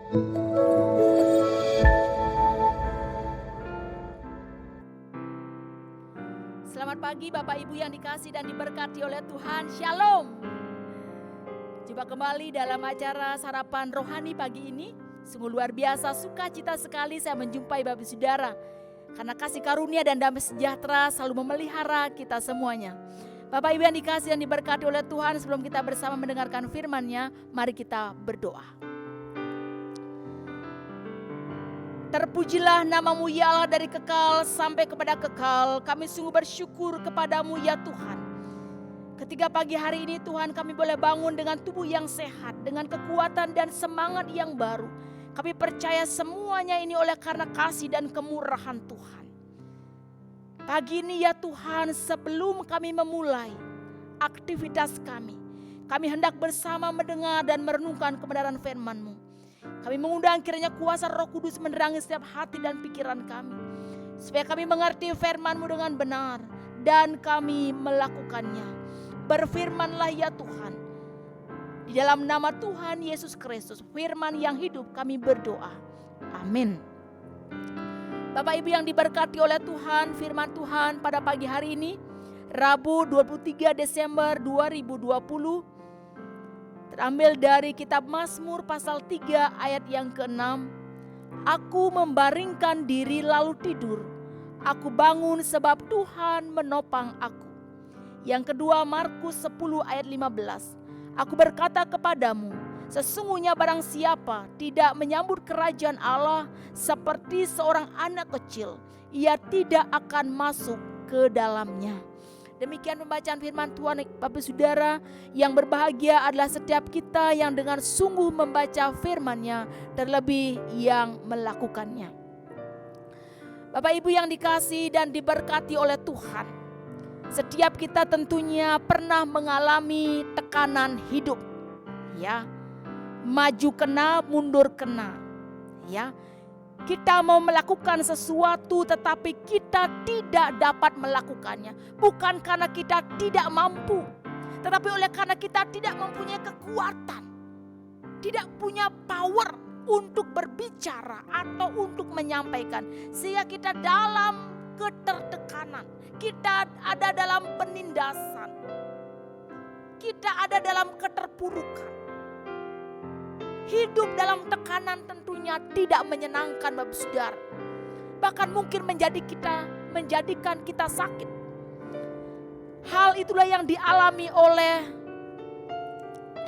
Selamat pagi Bapak Ibu yang dikasihi dan diberkati oleh Tuhan. Shalom. Jumpa kembali dalam acara Sarapan Rohani pagi ini. Sungguh luar biasa, sukacita sekali saya menjumpai Bapak Saudara. Karena kasih karunia dan damai sejahtera selalu memelihara kita semuanya. Bapak Ibu yang dikasihi dan diberkati oleh Tuhan, sebelum kita bersama mendengarkan firman-Nya, mari kita berdoa. Terpujilah nama-Mu ya Allah dari kekal sampai kepada kekal. Kami sungguh bersyukur kepada-Mu ya Tuhan. Ketika pagi hari ini Tuhan kami boleh bangun dengan tubuh yang sehat, dengan kekuatan dan semangat yang baru. Kami percaya semuanya ini oleh karena kasih dan kemurahan Tuhan. Pagi ini ya Tuhan, sebelum kami memulai aktivitas kami hendak bersama mendengar dan merenungkan kebenaran firman-Mu. Kami mengundang kiranya kuasa Roh Kudus menerangi setiap hati dan pikiran kami. Supaya kami mengerti firman-Mu dengan benar dan kami melakukannya. Berfirmanlah ya Tuhan. Di dalam nama Tuhan Yesus Kristus, firman yang hidup kami berdoa. Amin. Bapak Ibu yang diberkati oleh Tuhan, firman Tuhan pada pagi hari ini, Rabu 23 Desember 2020, terambil dari kitab Mazmur pasal 3 ayat yang ke-6. Aku membaringkan diri lalu tidur, aku bangun sebab Tuhan menopang aku. Yang kedua Markus 10 ayat 15. Aku berkata kepadamu, sesungguhnya barang siapa tidak menyambut kerajaan Allah seperti seorang anak kecil, ia tidak akan masuk ke dalamnya. Demikian pembacaan firman Tuhan Bapak Saudara. Yang berbahagia adalah setiap kita yang dengan sungguh membaca firman-Nya, terlebih yang melakukannya. Bapak Ibu yang dikasihi dan diberkati oleh Tuhan, setiap kita tentunya pernah mengalami tekanan hidup, ya. Maju kena, mundur kena, ya. Kita mau melakukan sesuatu tetapi kita tidak dapat melakukannya. Bukan karena kita tidak mampu, tetapi oleh karena kita tidak mempunyai kekuatan, tidak punya power untuk berbicara atau untuk menyampaikan. Sehingga kita dalam ketertekanan, kita ada dalam penindasan, kita ada dalam keterpurukan. Hidup dalam tekanan tentunya tidak menyenangkan Bapak Saudara. Bahkan mungkin menjadikan kita sakit. Hal itulah yang dialami oleh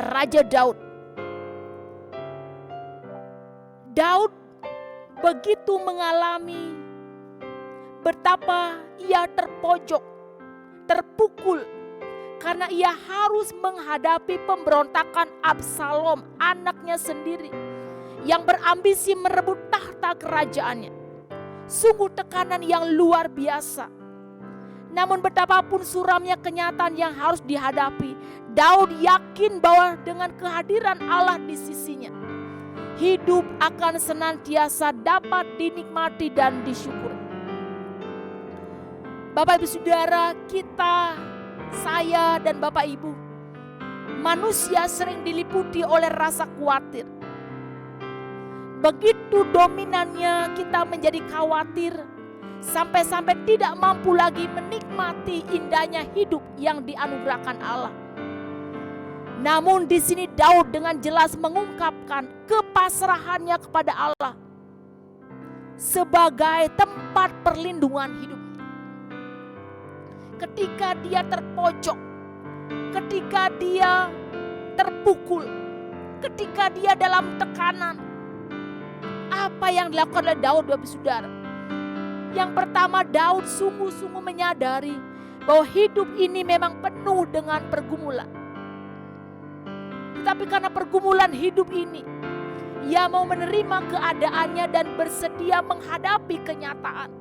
Raja Daud. Daud begitu mengalami betapa ia terpojok, terpukul, karena ia harus menghadapi pemberontakan Absalom, anaknya sendiri, yang berambisi merebut tahta kerajaannya. Sungguh tekanan yang luar biasa. Namun betapapun suramnya kenyataan yang harus dihadapi, Daud yakin bahwa dengan kehadiran Allah di sisinya, hidup akan senantiasa dapat dinikmati dan disyukuri. Bapak Ibu Saudara, kita, saya dan Bapak Ibu, manusia sering diliputi oleh rasa khawatir. Begitu dominannya kita menjadi khawatir, sampai-sampai tidak mampu lagi menikmati indahnya hidup yang dianugerahkan Allah. Namun di sini Daud dengan jelas mengungkapkan kepasrahannya kepada Allah sebagai tempat perlindungan hidup. Ketika dia terpojok, ketika dia terpukul, ketika dia dalam tekanan, apa yang dilakukan oleh Daud Bapak Saudara? Yang pertama, Daud sungguh-sungguh menyadari bahwa hidup ini memang penuh dengan pergumulan. Tetapi karena pergumulan hidup ini, ia mau menerima keadaannya dan bersedia menghadapi kenyataan.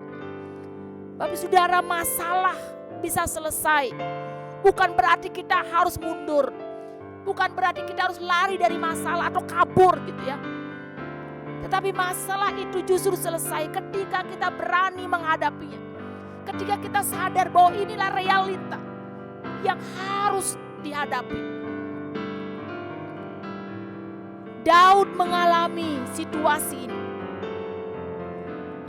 Bapak Saudara, masalah bisa selesai. Bukan berarti kita harus mundur. Bukan berarti kita harus lari dari masalah atau kabur gitu ya. Tetapi masalah itu justru selesai ketika kita berani menghadapinya. Ketika kita sadar bahwa inilah realita yang harus dihadapi. Daud mengalami situasi ini,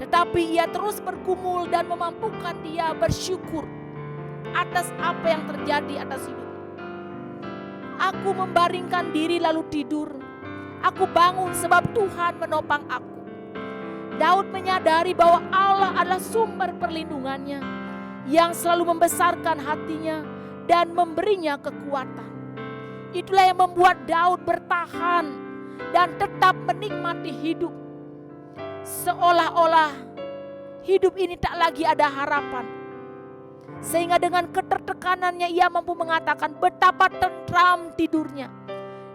tetapi ia terus bergumul dan memampukan dia bersyukur atas apa yang terjadi atas hidup. Aku membaringkan diri lalu tidur. Aku bangun sebab Tuhan menopang aku. Daud menyadari bahwa Allah adalah sumber perlindungannya yang selalu membesarkan hatinya dan memberinya kekuatan. Itulah yang membuat Daud bertahan dan tetap menikmati hidup. Seolah-olah hidup ini tak lagi ada harapan. Sehingga dengan ketertekanannya ia mampu mengatakan betapa tentram tidurnya.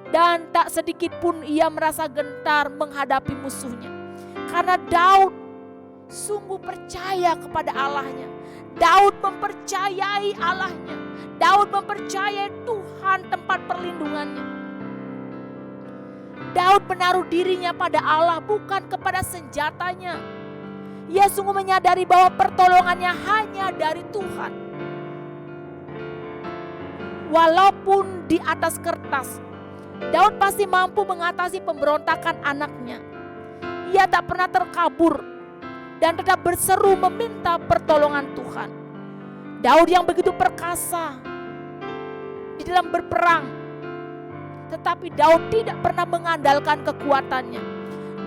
Dan tak sedikit pun ia merasa gentar menghadapi musuhnya. Karena Daud sungguh percaya kepada Allahnya. Daud mempercayai Allahnya. Daud mempercayai Tuhan tempat perlindungannya. Daud menaruh dirinya pada Allah, bukan kepada senjatanya. Ia sungguh menyadari bahwa pertolongannya hanya dari Tuhan. Walaupun di atas kertas Daud pasti mampu mengatasi pemberontakan anaknya, ia tak pernah terkabur dan tetap berseru meminta pertolongan Tuhan. Daud yang begitu perkasa di dalam berperang, tetapi Daud tidak pernah mengandalkan kekuatannya.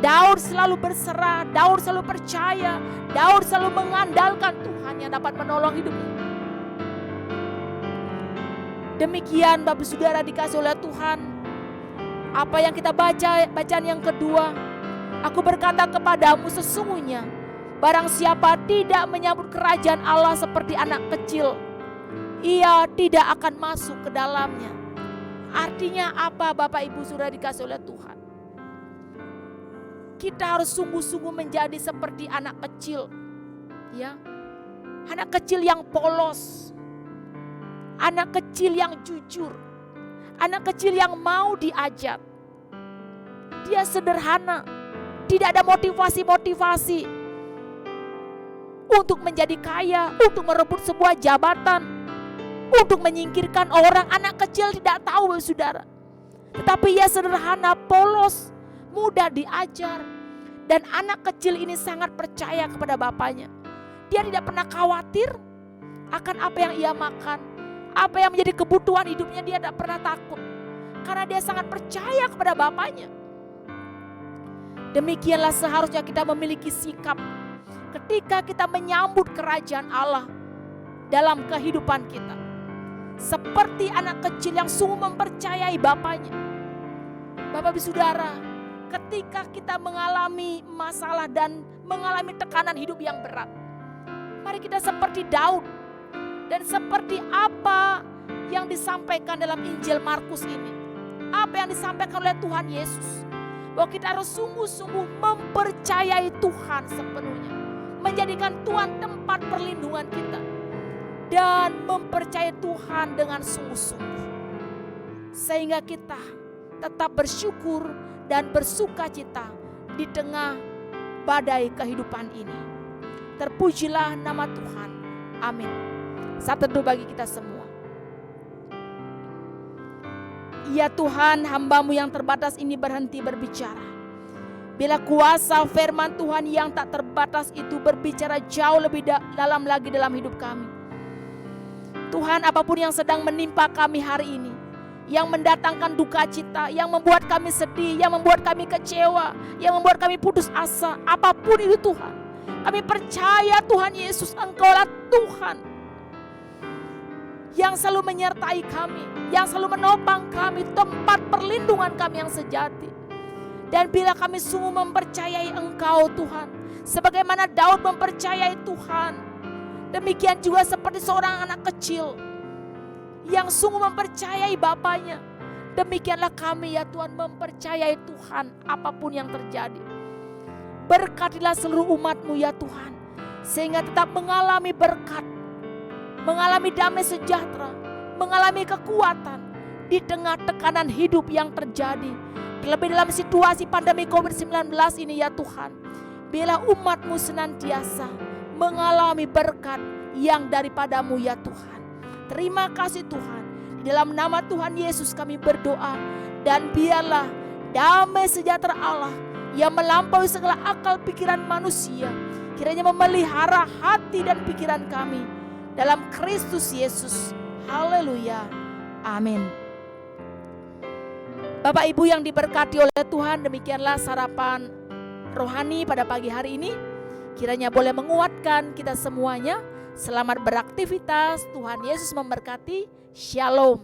Daud selalu berserah, Daud selalu percaya, Daud selalu mengandalkan Tuhan yang dapat menolong hidupnya. Demikian Bapak Saudara dikasih oleh Tuhan. Apa yang kita baca, bacaan yang kedua, aku berkata kepadamu sesungguhnya barang siapa tidak menyambut kerajaan Allah seperti anak kecil, ia tidak akan masuk ke dalamnya. Artinya apa Bapak Ibu Saudara dikasih oleh Tuhan? Kita harus sungguh-sungguh menjadi seperti anak kecil, ya. Anak kecil yang polos, anak kecil yang jujur, anak kecil yang mau diajak. Dia sederhana, tidak ada motivasi-motivasi untuk menjadi kaya, untuk merebut sebuah jabatan, untuk menyingkirkan orang. Anak kecil tidak tahu Saudara. Tetapi ia sederhana, polos, mudah diajar. Dan anak kecil ini sangat percaya kepada bapaknya. Dia tidak pernah khawatir akan apa yang ia makan, apa yang menjadi kebutuhan hidupnya. Dia tidak pernah takut karena dia sangat percaya kepada bapaknya. Demikianlah seharusnya kita memiliki sikap ketika kita menyambut kerajaan Allah dalam kehidupan kita. Seperti anak kecil yang sungguh mempercayai bapaknya. Bapak Ibu Saudara, ketika kita mengalami masalah dan mengalami tekanan hidup yang berat, mari kita seperti Daud dan seperti apa yang disampaikan dalam Injil Markus ini, apa yang disampaikan oleh Tuhan Yesus, bahwa kita harus sungguh-sungguh mempercayai Tuhan sepenuhnya, menjadikan Tuhan tempat perlindungan kita, dan mempercayai Tuhan dengan sungguh-sungguh, sehingga kita tetap bersyukur dan bersukacita di tengah badai kehidupan ini. Terpujilah nama Tuhan. Amin. Saat teduh bagi kita semua. Ya Tuhan, hamba-Mu yang terbatas ini berhenti berbicara. Bila kuasa firman Tuhan yang tak terbatas itu berbicara jauh lebih dalam lagi dalam hidup kami. Tuhan, apapun yang sedang menimpa kami hari ini, yang mendatangkan duka cita, yang membuat kami sedih, yang membuat kami kecewa, yang membuat kami putus asa, apapun itu Tuhan, kami percaya Tuhan Yesus, Engkaulah Tuhan yang selalu menyertai kami, yang selalu menopang kami, tempat perlindungan kami yang sejati. Dan bila kami sungguh mempercayai Engkau Tuhan, sebagaimana Daud mempercayai Tuhan, demikian juga seperti seorang anak kecil yang sungguh mempercayai bapaknya, demikianlah kami ya Tuhan mempercayai Tuhan apapun yang terjadi. Berkatilah seluruh umat-Mu ya Tuhan, sehingga tetap mengalami berkat, mengalami damai sejahtera, mengalami kekuatan di tengah tekanan hidup yang terjadi. Terlebih dalam situasi pandemi COVID-19 ini ya Tuhan, bila umat-Mu senantiasa mengalami berkat yang daripada-Mu ya Tuhan. Terima kasih Tuhan. Di dalam nama Tuhan Yesus kami berdoa, dan biarlah damai sejahtera Allah yang melampaui segala akal pikiran manusia, kiranya memelihara hati dan pikiran kami dalam Kristus Yesus. Haleluya. Amin. Bapak Ibu yang diberkati oleh Tuhan, demikianlah sarapan rohani pada pagi hari ini. Kiranya boleh menguatkan kita semuanya. Selamat beraktivitas. Tuhan Yesus memberkati. Shalom.